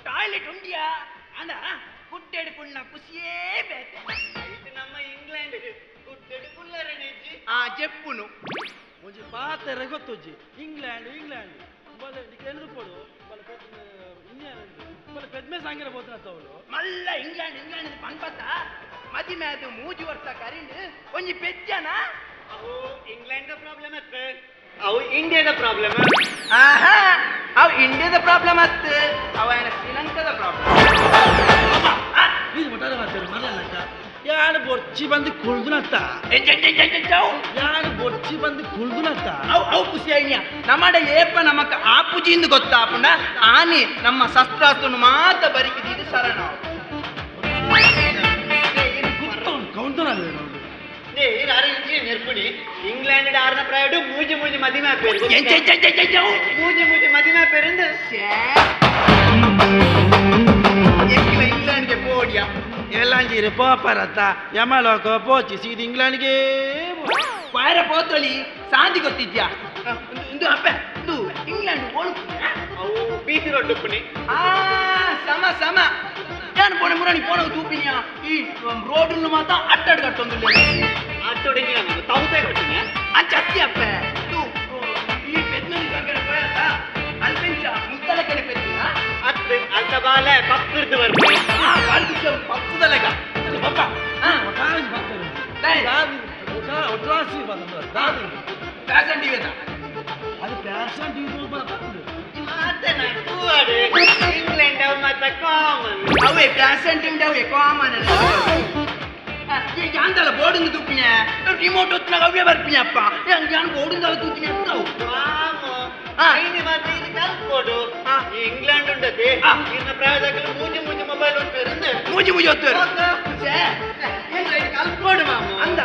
toilet ಉಂಡಿಯಾ ಅಣ್ಣ ಕುಟ್ಟೆಡು ಕುಣ್ಣ ಖುಷಿಯೇ ಬೇತೆ ಇದು ನಮ್ಮ ಇಂಗ್ಲೆಂಡ್ ಕುಟ್ಟೆಡು ಕುಲ್ಲರನೆಜ್ಜಿ ಆ ಚೆಪ್ಪುನು ಮುಂಚೆ ಪಾತ್ರೆ ಗೊತ್ತೊಜ್ಜಿ ಇಂಗ್ಲೆಂಡ್ ಇಂಗ್ಲೆಂಡ್ ಬಲೆ ನಿಕೆಂದು ಕೊಡು ಬಲೆ ಬಲೆ ಪೆದ್ಮೆ ಸಾಂಗಿರ ಬೋತ್ರ ಅವಳು ಮಲ್ಲ ಇಂಗ್ಲೆಂಡ್ ಇಂಗ್ಲೆಂಡ್ ಪಂಪತ್ತ ಮದಿಮೆ ಅದು ಮೂಜಿ ವರ್ಷ ಕರಿಂಡು ಒಂಜಿ ಪೆಜ್ಜನ ಅವು ಇಂಗ್ಲೆಂಡ್ ಪ್ರಾಬ್ಲಮ್ ಅತ್ತ ಅವು ಇಂಡಿಯಾದ ಪ್ರಾಬ್ಲಮ್ ಆಹಾ ಅವು ಇಂಡಿಯಾದ ಪ್ರಾಬ್ಲಮ್ ಅತ್ತ ಅವ ಶ್ರೀಲಂಕಾದ ಪ್ರಾಬ್ಲಮ್ ಇದು ಮಟಾರೆ ಮಾಡ್ತಾರೆ ಮರಲ್ಲಕ್ಕ ಯಾರು ಬೊರ್ಚಿ ಬಂದು ಕುಳ್ದುನತ್ತ ಯಾರು ಬೊರ್ಚಿ ಬಂದು ಕುಳ್ದುನತ್ತ ಅವು ಖುಷಿ ಆಯ್ಯ ನಮ್ಮಡೆ ಏಪ ನಮಕ ಆಪುಜಿಂದು ಗೊತ್ತಾಪುಂಡ ಆನೆ ನಮ್ಮ ಶಸ್ತ್ರಾಸ್ತ್ರನು ಮಾತ ಬರಿಕಿದ ಇದು ಸರಣ ಕೌಂಟರ್ ನೆರ್ಪುಡಿ ಇಂಗ್ಲೆಂಡ್ ಆರ್ನ ಪ್ರಾಯಡು ಮೂಜಿ ಮೂಜಿ ಮದಿಮೆ ಪೇರು ಮೂಜಿ ಮೂಜಿ ಮದಿಮೆ ಪೇರು ಇಂಗ್ಲೆಂಡ್ಗೆ ಪೋಡಿಯ ಎಲ್ಲಂಜೀರಿ ಪೋಪರತ್ತ ಯಮಲೋಕ ಪೋಚಿ ಸೀದ ಇಂಗ್ಲೆಂಡ್ಗೆ ಪಾಯರ ಪೋತಳಿ ಸಾಂದಿ ಗೊತ್ತಿದ್ಯಾ ಇದು ಅಪ್ಪ ಇದು ಇಂಗ್ಲೆಂಡ್ ಅವು ಬೀಸಿ ರೊಡ್ಡು ಪುಣಿ ಸಮ ಸಮ ಏನು ಪೋಣೆ ಮುರಾಣಿ ಪೋಣ ತೂಪಿನಿಯ ಈ ರೋಡ್ ಮಾತ ಅಟ್ಟಡ್ ಕಟ್ಟೊಂದು ಅಟ್ಟೊಡಿ ತೌತೆ ಕಟ್ಟಿನ ಅಂಚ ಅತ್ತಿ ಅಪ್ಪ ಇದು ಈ ಪೆದ್ಮನಿ ಸಂಗಡ ಪೋಯತ್ತ ಅಲ್ಪೆಂಚ ಮುತ್ತಲ ಕಡೆ ಪೆದ್ದಿನ ಅತ್ತೆ ಅಲ್ತ ಬಾಲೆ ಪಪ್ಪಿರ್ದು ಬರ್ತೀನಿ ಪಪ್ಪುದಲೆಗ ಪಪ್ಪ ಒಟ್ಟಾಗಿ ಬರ್ತಾರೆ ಒಟ್ರಾಸಿ ಬಂದ ಫ್ಯಾಷನ್ ಟಿವಿ ಅದು ಫ್ಯಾಷನ್ ಟಿವಿ ಬರ್ತದೆ ಇಂಗ್ಲೆಂಡ್ ಅವು ಮತ್ತೆ ಕಾಮನ್ ಅವೇ ಫ್ಯಾಷನ್ ಟಿವಿ ಅವೇ ಕಾಮನ್ ಯಾಂದಲ್ಲ ಬೋರ್ಡಿಂಗ್ ತೂಪಿನ ರಿಮೋಟ್ ಹೊತ್ತಿನಾಗ ಅವೇ ಬರ್ತೀನಿ ಅಪ್ಪ ಯಾನ್ ಬೋರ್ಡಿಂಗ್ ಅವ ತೂಪಿನ ಕಲ್ಕೊಡು ಇಂಗ್ಲೆಂಡ್ ಉಂಟತಿ ಇನ್ನ ಪ್ರಾಯದಾಗ ಮೂಜಿ ಮೂಜಿ ಮೊಬೈಲ್ ಹೊತ್ತೇರಂದ್ರೆ ಮೂಜಿ ಮೂಜಿ ಹೊತ್ತೇರು ಕಲ್ಕೊಡು ಮಾಮ ಅಂದ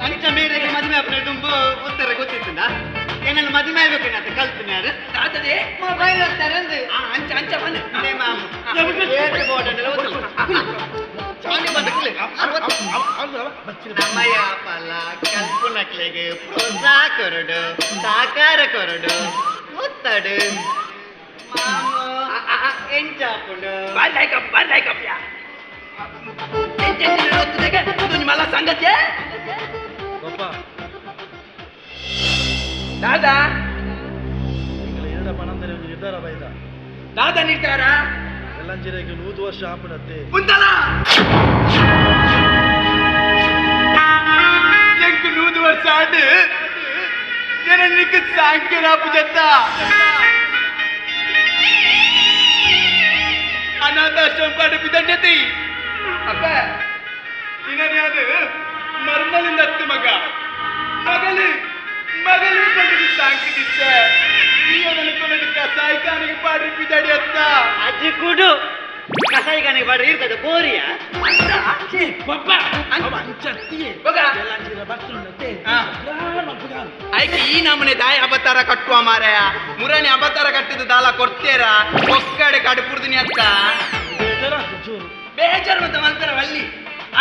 ಅಂಚ ಬೇರೆ ಮದುವೆ ಅಪ್ಪನ ತುಂಬಾ ಒತ್ತಾರೆ ಗೊತ್ತಿತ್ತಂದ ಏನೆಲ್ಲ ಮದುವೆ ಆಗ್ಬೇಕೇನಂತ ಕಲ್ತೀನಿ ಯಾರು ಆತದೆ ಮೊಬೈಲ್ ಹೊತ್ತಾರೆ ಅಂದ್ರೆ ಅಂಚ ಅಂಚ ಬಂದೆ ಅದೇ ಮಾಮ ಬೋರ್ಡನ್ನೆಲ್ಲ ನಮ್ಮಯ್ಯ ಪಲ್ಲ ಕಲ್ಪುನಕ್ಲೆಗೆ ಪ್ರೋತ್ಸಾಹ ಕೊರಡು ಸಾಕಾರ ಕೊರಡು ಒತ್ತಡು ಮಾಮು ಎಂಚಾಪುಡು ಬರ್ದಾಯ್ಕಪ್ಪ ಮಲ್ಲ ಸಂಗತಿ ದಾದಾ ಎರಡು ಪಣಂದರೆ ಒಂದು ನಿರ್ಧಾರ ಬೈದ ದಾದಾ ನಿರ್ಧಾರ ಎಲ್ಲಂಜಿರೆಗೆ 100 ವರ್ಷ ಆಪಡತ್ತೆ ಮುಂದಲ ಎಂಕು 100 ವರ್ಷ ಆಡು ಜನನಿಗೆ ಸಾಂಖ್ಯ ರಾಪು ಜತ್ತ ಅನಾಥಾಶ್ರಮ ಪಡಿಪಿದಂಡತಿ ಅಪ್ಪ ಇನ್ನೇ ಅದು ಮರ್ಮಲಿಂದ ಹತ್ತು ಮಗ ಮಗಳು ಪಡೆದು ಸಾಂಕಿದಿತ್ತ ಈಗ ನನಗೆ ಕಸಾಯಿಖಾನೆಗೆ ಪಾಡಿಪಿದ್ದಾಡಿ ಅತ್ತ ಅಜ್ಜಿ ಕೂಡು ಕಸಾಯಿಖಾನೆಗೆ ಪಾಡಿ ಇರ್ತದೆ ಬೋರಿಯ ಆಯ್ಕೆ ಈ ನಮ್ಮನೆ ದಾಯ ಅಬತಾರ ಕಟ್ಟುವ ಮಾರಾಯ ಮುರಣಿ ಅಬತಾರ ಕಟ್ಟಿದ ದಾಲ ಕೊಡ್ತೇರ ಒಕ್ಕಡೆ ಕಡುಪುರ್ದಿನಿ ಅತ್ತ ಬೇಜಾರು ಮತ್ತೆ ಮಲ್ತಾರ ಅಲ್ಲಿ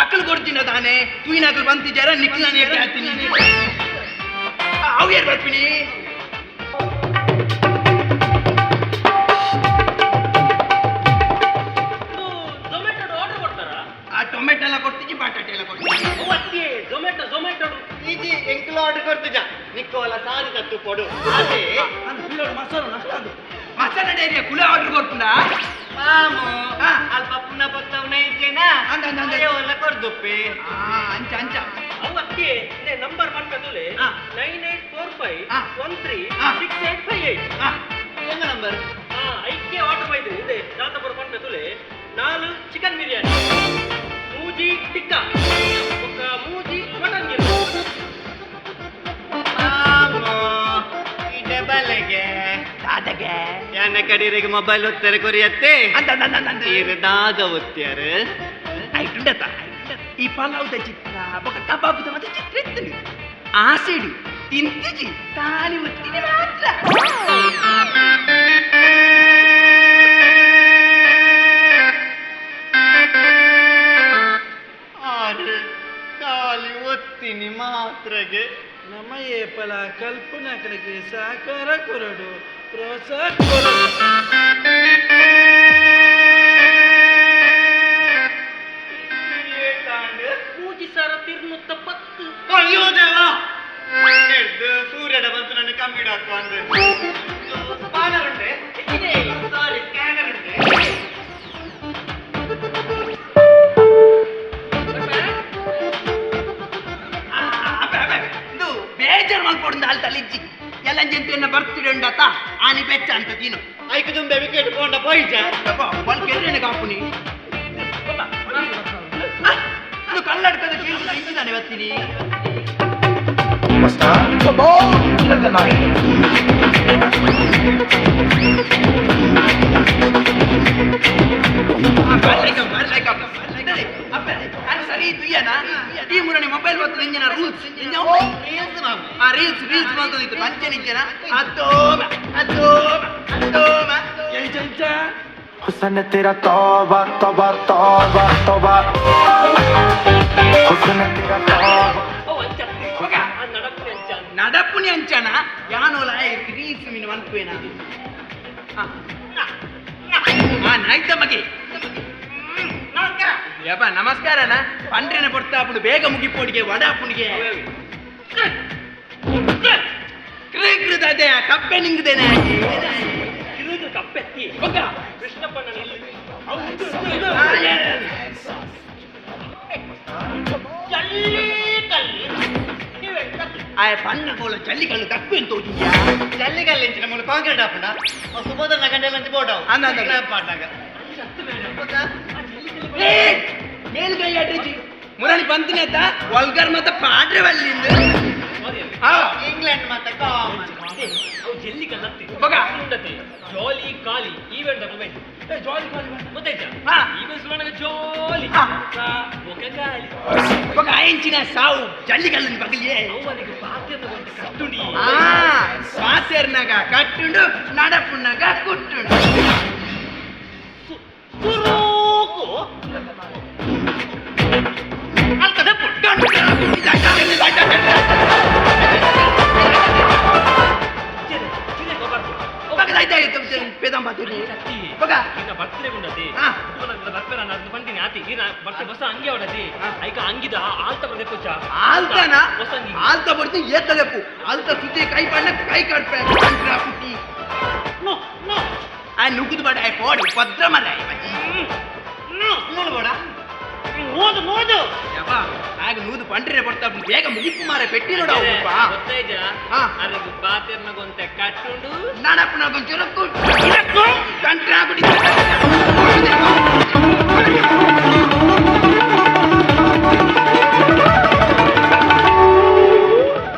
ಅಕ್ಕಳು ಕೊಡ್ತೀನಿ ತಾನೆ ತೂಯಿನ ಅಕ್ಕಳು ಬಂತಿದ್ದಾರ ನಿಕ್ಲಾನೆ ಹೇಳ್ತೀನಿ ಅವು ಯಾರು ಬರ್ತೀನಿ ಟೊಮೆಟೊ ಎಲ್ಲ ಕೊಡ್ತೀನಿ ಬಟಾಟೆ ಎಲ್ಲ ಕೊಡ್ತೀನಿ ಝೊಮ್ಯಾಟೊ ಈಜಿ ಎಂಕ್ಲು ಆರ್ಡರ್ ಕೊಡ್ತಿದ್ದ ನಿಕ್ಕೋಲ್ಲ ಸಾರಿ ತತ್ತು ಕೊಡು ಅದೇ ಮಸಾಲ ಡೈರಿಯ ಕುಳೆ ಆರ್ಡರ್ ಕೊಡ್ತುಂಡಾ ಮಾಮು ಅಲ್ಪ ಪುಣ್ಣ ಬತ್ತವನ ಇದ್ದೇನಾ ಅಂದ ಕೊಡ್ದುಪ್ಪಿ ಅಂಚ ಅಂಚ ಅವಕ್ಕೆ ನಂಬರ್ ಬಂದ್ಮೇಲೆ 9845136858 ಎಂಗ ನಂಬರ್ ಐಕೆ ಆರ್ಡರ್ ಮಾಡಿದ್ರಿ ಇದೆ ಜಾತಪುರ ಬಂದ್ಮೇಲೆ 4 ಚಿಕನ್ ಬಿರಿಯಾನಿ ಮೂಜಿ ಟಿಕ್ಕಾ ఒక ಮೂಜಿ ಮಟನ್ ಗಿರ್ಲಿ ಮಾಮು ಇದೆ ಬಲೆಗೆ ದಾದಗೆ ಯಾನ ಕಡಿರಿಗೆ ಮೊಬೈಲ್ ಒತ್ತಾರೆ ಕೊರಿಯತ್ತೆ ಇರದಾಗ ಒತ್ತ್ಯಾರು ಐಟುಂಡತ ಈ ಪಲಾವ್ದ ಚಿತ್ರ ಬೊಕ ಕಬಾಬ್ದ ಮತ್ತೆ ಚಿತ್ರ ಇತ್ತು ಆಸಿಡು ತಿಂತಿಜಿ ತಾಲಿ ಒತ್ತಿನಿ ಮಾತ್ರ ಮಾತ್ರೆಗೆ ನಮ್ಮ ಏಪಲ ಕಲ್ಪನಾ ಕಡೆಗೆ ಸಹಕಾರ ಕೊರಡು ಪ್ರೋತ್ಸಾಹ ಕೊರಡು ಮೂಜಿ ಸರ ತಿರ್ನುತ್ತ ಪತ್ತು ಅಯ್ಯೋ ದೇವ ಹಿಡ್ದು ಸೂರ್ಯನ ಬಂತು ನನ್ನ ಕಮ್ಮಿ ಹಾಕು ಅಂದ್ರೆ ಸ್ಪಾನರ್ ಉಂಟೆ ಸಾರಿ ಸ್ಕ್ಯಾನರ್ ಉಂಟೆ ಇದು ಬೇಜಾರು ಮಾಡ್ಕೊಡು ಅಲ್ಲಿ ತಲಿಜ್ಜಿ ಎಲ್ಲ ಜಂತಿಯನ್ನ ಬರ್ತಿಡೆ ಉಂಡತ ಆನಿ ಬೆಚ್ಚ ಅಂತ ತಿನ್ನು ಐಕು ತುಂಬೆ ವಿಕೆಟ್ ಕೊಂಡ ಪೋಯ್ಜ ಒಂದು ಕೆರೆನೆ ಕಾಪುನಿ ಇದು ಕಲ್ಲಡ್ಕದ ಕೇಳಿ ಇದ್ದಾನೆ ಇವತ್ತಿನಿ ಸರಿ ತುಯ್ಯನ ಈ ಮುರಣಿ ಮೊಬೈಲ್ ಬರ್ತದೆ ಇಂಜಿನ ರೂಲ್ಸ್ ರೀಲ್ಸ್ ಬಂದಿತ್ತು ಪಂಚೆ ನಿಂಚನ ಅದ್ದೋಮ ಅದ್ದೋಮ ಅದ್ದೋಮ ಎಂಚ हुसन तेरा तौबा तौबा तौबा तौबा हुसन तेरा तौबा ನಡಪುನಿ ಅಂಚನ ಯಾನೋಲ ರೀಲ್ಸ್ ಮೀನು ಅನ್ಪೇನ ನಾಯ್ತ ಮಗೆ ಯಪ್ಪ ನಮಸ್ಕಾರನ ಪಂಡ್ರೆನ ಪಡ್ತಾಪುಡು ಬೇಗ ಮುಗಿಪೋಡಿಗೆ ವಡಾಪುಣಿಗೆ ಕ್ರೀಕೃದದೆ ಕಪ್ಪೆ ನಿಂಗದೇನೆ ಕಪ್ಪೆತ್ತಿ ಕೃಷ್ಣಪ್ಪನ ಆಯ ಪಣ್ಣ ಕೋಲ ಜಲ್ಲಿಕಲ್ಲು ತಪ್ಪು ಎಂತ ಹೋಗಿದ್ಯಾ ಜಲ್ಲಿಗಲ್ಲಿಂಚಿನ ಮೂಲ ಕಾಂಕ್ರೀಟ್ ಹಾಪುಂಡ ಸುಬೋಧನ ಗಂಟೆಲ್ಲಂಚಿ ಬೋಡವು ಪಾಡ್ನಾಗ ಮೇಲ್ಗೈ ಅಡ್ರಿಜಿ ಮುರಣಿ ಬಂತಿನೇತ ವಲ್ಗರ್ ಮತ್ತ ಪಾಡ್ರೆ ಬಲ್ಲಿಂದ ಇಂಗ್ಲೆಂಡ್ ಮತ್ತೆ ಕಾಮನ್ ಅವು ಜಲ್ಲಿ ಕಲ್ಲತ್ತಿ ಬಗ ಉಂಡತೆ ಜಾಲಿ ಕಾಲಿ ಈವೆಂಟ್ ಅಪ್ಮೆಂಟ್ ಜಾಲಿ ಕಾಲಿ ಗೊತ್ತಾಯ್ತಾ ಈವೆಂಟ್ ಸುವರ್ಣಗ ಜಾಲಿ ಒಕ ಕಾಲಿ ಬಗ ಆಯಂಚಿನ ಸಾವು ಜಲ್ಲಿಕಲ್ಲಿನ ಬಗಲಿಯೇ ಅವನಿಗೆ ಪಾತ್ರದ ಒಂದು ಕಟ್ಟುಂಡಿ ಪಾತೆರ್ನಾಗ ಕಟ್ಟುಂಡು ನಡಪುಣ್ಣಗ ಕುಟ್ಟುಂಡು ಸುರೋಕು ಅಲ್ಕದ ಪುಟ್ಟುಂಡು ಬಗ ಈಗ ಬರ್ತಡೆ ಉಂಡತಿ ಬರ್ಪೇರ ನಾನು ಬಂದಿನಿ ಆತಿ ಈಗ ಬರ್ತೆ ಹೊಸ ಅಂಗಿ ಹೊಡತಿ ಈಗ ಅಂಗಿದ ಆಲ್ತ ಬರ್ಬೇಕು ಆಲ್ತನ ಹೊಸ ಅಂಗಿ ಆಲ್ತ ಬರ್ತೀನಿ ಏತಲೆಪ್ಪು ಆಲ್ತ ಸುದ್ದಿ ಕೈ ಪಣ್ಣ ಕೈ ಕಟ್ಪೆ ಪುಟ್ಟಿ ಆ ನುಗ್ಗುದು ಬಡ ಕೋಡಿ ಭದ್ರ ಮರ ನೋಡು ಬೋಡ ನೋದು ನೋದು ಯಪ್ಪ ಆಗ ನೂದು ಪಂಡ್ರೆ ಬರ್ತಾ ಬೇಗ ಮುಗಿಪ್ಪು ಮಾರ ಪೆಟ್ಟಿ ನೋಡ ಗೊತ್ತಾಯ್ತ ಅದಕ್ಕೆ ಪಾತೆರ್ನಗೊಂತೆ ಕಟ್ಟುಂಡು ನಡಪುನಗೊಂಚೂರು ಕಂಟ್ರೆ ಆಗ್ಬಿಡಿ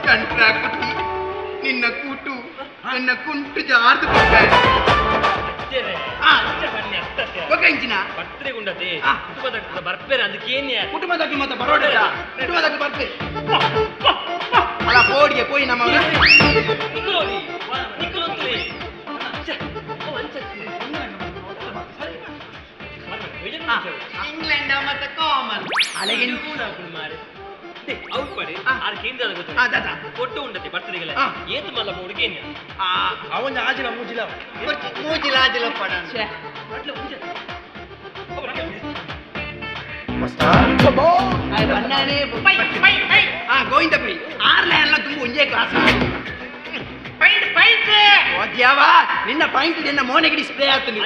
ಕಂಟ್ರೆ ಆಗ್ಬಿಟ್ಟಿ ನಿನ್ನ ಕೂಟು ನನ್ನ ಕುಂಟು ಜಾರ್ದು ಇಂಚಿನ ಬರ್ತಡೆ ಉಂಡತಿ ಕುಟುಂಬದ ಬರ್ಪೇರ ಅದಕ್ಕೇನೆ ಕುಟುಂಬದಕ್ಕೆ ಮತ್ತೆ ಬರೋಡ ಕುಟುಂಬದಕ್ಕೆ ಬರ್ತೆ ಅಲ್ಲ ಕೋಡಿಗೆ ಪೋಯಿ ನಮ್ಮ ನಿಕ್ಕಲೋಡಿ ನಿಕ್ಕಲೊಂತಲೇ ಇಂಗ್ಲೆಂಡ್ ಮತ್ತೆ ಕಾಮನ್ ಅಲೆಗೆ ಮಾರೆ ಔಟ್ ಪಡಿ ಆರ್ ಕೇಂದ್ರ ಕೊಟ್ಟು ಉಂಡತಿ ಬರ್ತಡೆಗೆಲ್ಲ ಏತು ಮಲ್ಲ ಹುಡುಗೇನ ಅವನ ಆಜಿಲ ಮೂಜಿಲ ಮೂಜಿಲ ಆಜಿಲ ಪಡ ಗೋವಿಂದ ಪೈ ಆರ್ಲೆ ಎಲ್ಲ ತುಂಬ ಒಂದೇ ಕ್ಲಾಸ್ ಓದ್ಯಾವ ನಿನ್ನ ಪಾಯಿಂಟ್ ನಿನ್ನ ಮೋನೆಗೆ ಡಿಸ್ಪ್ಲೇ ಆಗ್ತದೆ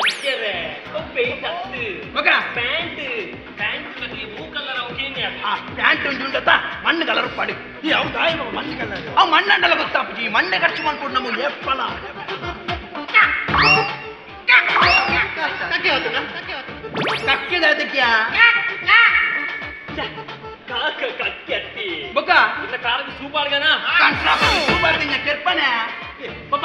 ಪ್ಯಾಂಟ್ ಉಂಟುಂಟ ಮಣ್ಣು ಕಲರ್ ಪಡಿ ಹೌದಾ ಮಣ್ಣು ಕಲರ್ ಅವು ಮಣ್ಣಂಡಲ್ಲ ಗೊತ್ತಾಪಿ ಮಣ್ಣೆ ಖರ್ಚು ಮಾಡ್ಕೊಂಡು ನಮಗೆ ಎಪ್ಪಲ ಕಕ್ಕಿದ ಅದಕ್ಕೆ ಬೊಕ್ಕ ಇನ್ನ ಕಾಲಕ್ಕೆ ಸೂಪಾಡ್ಗನ ಸೂಪರ್ ನಿನ್ನ ಕೆರ್ಪನೆ ಪಾಪ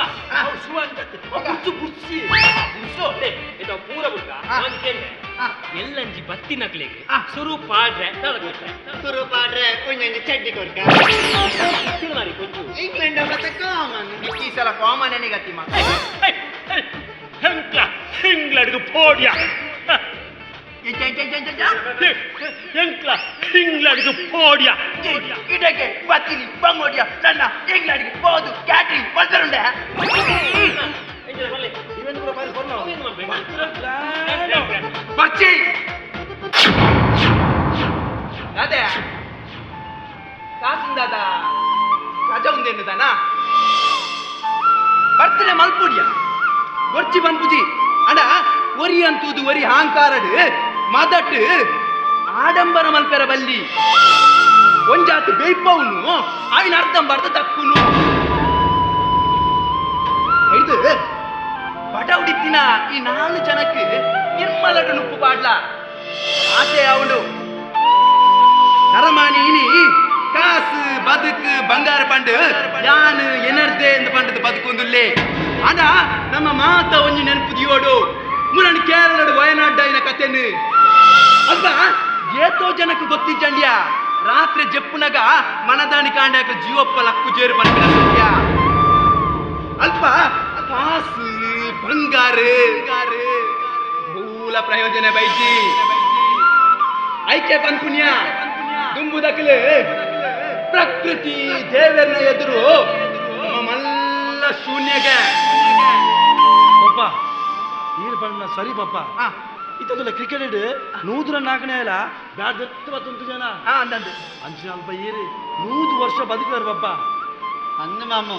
ಇದು ಪೂರ ಬುಡ್ಕ ಎಲ್ಲಂಜಿ ಬತ್ತಿ ನಕ್ಲಿಗೆ ಸುರು ಪಾಡ್ರೆ ಸುರು ಪಾಡ್ರೆ ಒಂಜೊಂದು ಚಡ್ಡಿ ಕೊಡ್ಕ ಮಾರಿ ಕೊಂಚು ಇಂಗ್ಲೆಂಡ್ ಮತ್ತೆ ಕಾಮನ್ ಈ ಸಲ ಕಾಮನ್ ಏನಿಗತ್ತಿ ಮಾ ಇಂಗ್ಲೆಂಡ್ಗೆ ಪೋಡ್ಯ ಎಂಚ ಎಂಕ್ಲ ಇಂಗ್ಲೆಂಡ್ಗೆ ಪೋಡಿಯ ಇಡಕ್ಕೆ ಬತ್ತಿಲಿ ಬಂಗೋಡಿಯ ನನ್ನ ಇಂಗ್ಲೆಂಡ್ಗೆ ಹೋದು ಕ್ಯಾಟ್ರಿಂಗ್ ಬರ್ತಾರುಂಡೆ ಬರ್ಚಿ ಅದೇ ಕಾಸಿಂದಾದ ರಜಾ ಉಂದೇನುದಾನ ಬರ್ತಡೆ ಮಲ್ಪುಡಿಯ ಗೊರ್ಚಿ ಬಂದ್ಪುಜಿ ಅಡ ಒರಿ ಅಂತೂದು ಒರಿ ಹಾಂಕಾರಡು ಮದಟ್ಟು ಆಡಂಬರ ಮಲ್ಪೆರ ಬಲ್ಲಿ ಒಂಜಾತು ಬೇಯ್ಪವನು ಆಯ್ನ ಅರ್ಧಂ ಬರ್ದ ತಕ್ಕುನು ಇದು ಬಡ ಉಡಿತಿನ ಈ 4 ಜನಕ್ಕೆ ನಿರ್ಮಲಡು ನುಪ್ಪು ಪಾಡ್ಲ ಆಸೆ ಅವಳು ನರಮಾಣಿ ಇನಿ ಕಾಸು ಬದುಕು ಬಂಗಾರ ಪಂಡು ಯಾನು ಎನರ್ದೆ ಎಂದು ಪಂಡದು ಬದುಕೊಂದುಲ್ಲೇ ಅದ ನಮ್ಮ ಮಾತ ಒಂಜಿ ನೆನಪು ದಿಯೋಡು ಮುರನ್ ಕೇರಳಡು ವಯನಾಡ್ ಐನ ಕತೆನು ಅಲ್ವ ಏತೋ ಜನಕ್ಕೆ ಗೊತ್ತಿಜ್ಜಂಡ್ಯ ರಾತ್ರಿ ಜಪ್ಪುನಗ ಮನದಾನಿ ಕಾಂಡಾಕ ಜೀವಪ್ಪ ಲಕ್ಕು ಜೇರು ಬಂದಿನ ಸತ್ಯ ಅಲ್ಪ ಕಾಸು ಬಂಗಾರ ಮೂಲ ಪ್ರಯೋಜನ ಬೈಜಿ ಐಕ್ಯ ಪನ್ಪುಣ್ಯ ದುಂಬುದಕ್ಕಲೆ ಪ್ರಕೃತಿ ದೇವರನ್ನ ಎದುರು ಮಲ್ಲ ಶೂನ್ಯಗೆ ಪಪ್ಪ ನೀರು ಬಣ್ಣ ಸರಿ ಪಪ್ಪ ಇತ್ತಲ್ಲ ಕ್ರಿಕೆಟ್ 100 ನಾಲ್ಕನೇ ಅಲ್ಲ ಬ್ಯಾಟ್ ಎತ್ತು ಜನ ಅಂದಂದು ಅಂಚಿನ ಅಲ್ಪ ಏರಿ 100 ವರ್ಷ ಬದುಕಿದಾರೆ ಪಪ್ಪ ಅಂದ ಮಾಮ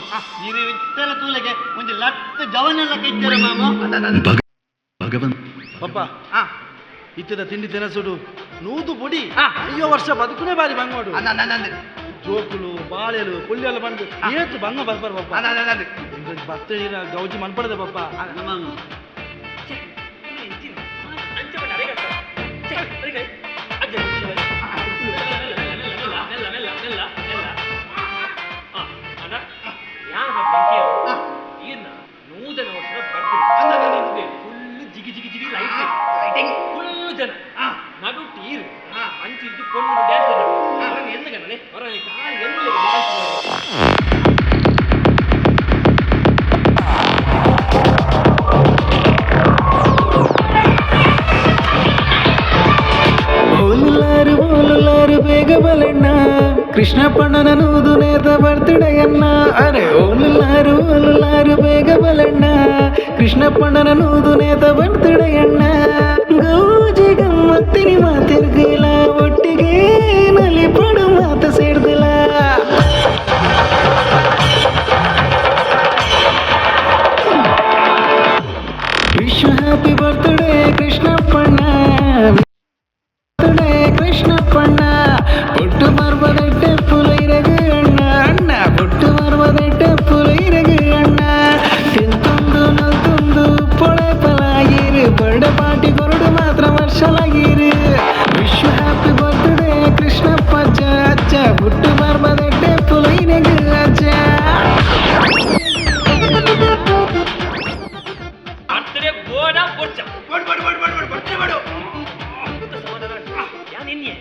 ಇರು ಇತ್ತೆಲ್ಲ ತೂಲೆಗೆ ಒಂದು ಲಟ್ಟು ಜವನೆಲ್ಲ ಕೈತಾರೆ ಮಾಮ ಪಪ್ಪ ಇತ್ತದ ತಿಂಡಿ ತಿನಸುಡು 100 ಬುಡಿ 5 ವರ್ಷ ಬದುಕುನೇ ಬಾರಿ ಬಂಗೋಡು ಜೋಕುಲು ಬಾಳೆಲು ಪುಲ್ಲೆಲ್ಲ ಬಂದು ಏತು ಬಂಗ ಬರ್ಬಾರ ಪಪ್ಪ ಭತ್ತ ಗೌಜಿ ಮನ್ಪಡದೆ ಪಪ್ಪ ಮಾಮ ಜಿಗಿ ಜಿಗಿ ಜಿಗಿ ಲೈಟಿಂಗ್ ಫುಲ್ ಜನ ನಡು ಟೀರು ಅಂಚು ಇದು ಕೊಂಡು ಡ್ಯಾನ್ಸ್ ಹೊರಗೆ ಎಂದ ಕಣ್ಣೆ ಹೊರಗೆ ಕಾಲು ಎಲ್ಲ ಓಲುಲಾರು ಬೇಗ ಬಲಣ್ಣ ಕೃಷ್ಣ ಪಣ್ಣನ ನೂದು ನೇತ ಬರ್ತಡೆಯನ್ನ ಅರೆ ಓಲುಲಾರು ಬೇಗ ಬಲಣ್ಣ ಕೃಷ್ಣ ಪಣ್ಣನ ನೂದು ನೇತ ಬರ್ತಡೆಯಣ್ಣ ಗೌಜಿ ಗಮ್ಮತ್ತಿನಿ ಮಾತಿರ್ಗಿಲ್ಲ ಒಟ್ಟಿಗೆ ನಲಿ ಪಡು ಮಾತ ಸೇರ್ದಿಲ್ಲ ವಿಶ್ ಹ್ಯಾಪಿ ಬರ್ತ್ಡೇ ಕೃಷ್ಣಪ್ಪಣ್ಣ ಕೃಷ್ಣಪ್ಪಣ್ಣ பொட்டு மர்மதட்ட புலைரகு அண்ணா அண்ணா பொட்டு மர்மதட்ட புலைரகு அண்ணா ತಿಂತುಂದು ನಲ್ತುಂದು ಪೊಳೆ ಪಲಾಗಿರು ಬರ್ಡೆ ಪಾರ್ಟಿ ಕೊರಡು ಮಾತ್ರ ವರ್ಷಲಾಗಿರು ವಿಶ್ ಹ್ಯಾಪಿ ಬರ್ತ್ಡೇ ಕೃಷ್ಣಪ್ಪ ಅಜ್ಜ ಅಜ್ಜ பொட்டு ಮರ್ಮದಟ್ಟ புலைರகு ಅಜ್ಜ ಬರ್ತಡೆ ಬೋಡ ಬೊಚ್ಚ ಬರ್ತಡೆ ಮಾಡು ನಿನ್ನೆ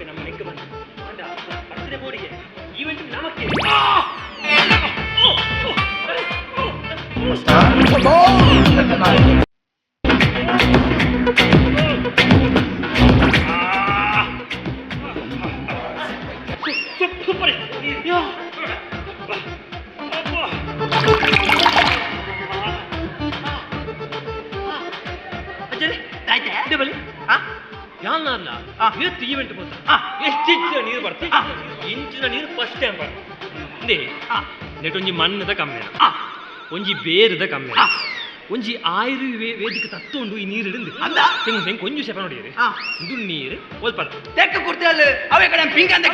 ನಮ್ಮ ಲೆಕ್ಕ ಬಂದು ಬರ್ತಡೆ ಬೋಡಿಗೆ ಈವೆಂಟ್ ನಮಕ್ಕೆ ಸೂಪರ್ ಅಜ್ಜರಿ ಬಲಿ ಯಾನಲ್ಲ ಇವತ್ತು ಈವೆಂಟ್ ಬಂತ ಎಷ್ಟಿಂಚಿನ ನೀರು ಬರ್ತ ಇಂಚಿನ ನೀರು ಫಸ್ಟ್ ಟೈಮ್ ಬರ್ತೆ ನೆಟೊಂಜಿ ಮಣ್ಣದ ಕಮ್ಮಿ ಒಂಜಿ ಬೇರದ ಕಮ್ಮಿ ಒಂಜಿ ಆಯುರ್ವೇದಿಕ ತತ್ತೊಂಡು ಈ ನೀರು ಹಿಡಿದು ಹೆಂಗ್ ಕೊಂಚು ಸೆಪ ನೋಡಿರಿ ಇದು ನೀರು ಒಲ್ಪದ ತೆಕ್ಕ ಕುರ್ತಿಯಲ್ಲ ಅವೇ ಕಡೆ ಪಿಂಕ್ ಅಂತ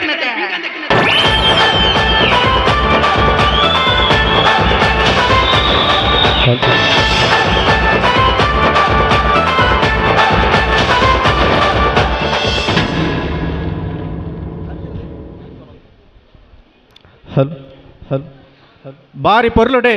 ಬಾರಿ ಪೊರ್ಲುಡೆ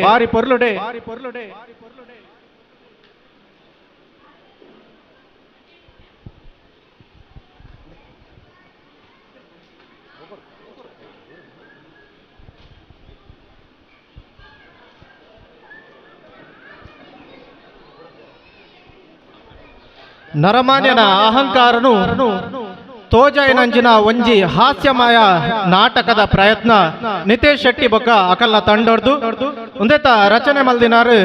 ನರಮಾನ್ಯನ ಅಹಂಕಾರನು ತೋಜಾಯಿನಂಜಿನ ಒಂಜಿ ಹಾಸ್ಯಮಯ ನಾಟಕದ ಪ್ರಯತ್ನ ನಿತೇಶ್ ಶೆಟ್ಟಿ ಬೊಕ್ಕ ಅಕಲ್ನ ತಂಡೊರ್ದು ಉಂದೆತ ರಚನೆ ಮಲ್ದಿನಾರು